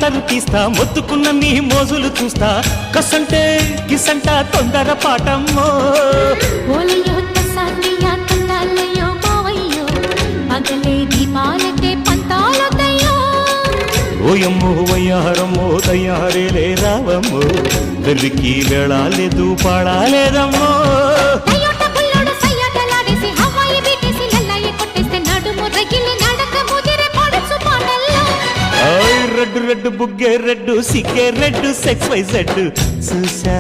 colour తీస్తా మొత్తుకున్న నీ మోజులు చూస్తా కసంటే కిసంట తొందర పాటమ్మో ఓలయ్యో తసానియా తందాలయ్యో మావయ్యో పగలే దీపాలకే పంతాలొద్దయ్యో ఓయమ్మో వయ్యారమ్మో దయ్యారేలే రావమ్మో వెర్రికి వెళ్ళాలేదు పాడాలేదమ్మో దయ్యోట బుల్లోడు సయ్యాటలాడేసి హవాయి బీటేసి లల్లాయి కొట్టేస్తే నడుము రగిలి నడక ముదిరే పడుచు పాటల్లో రెడ్డు రెడ్డు బుగ్గే రెడ్డు సిగ్గే రెడ్డు సెక్స్ వై జెడ్ చూసా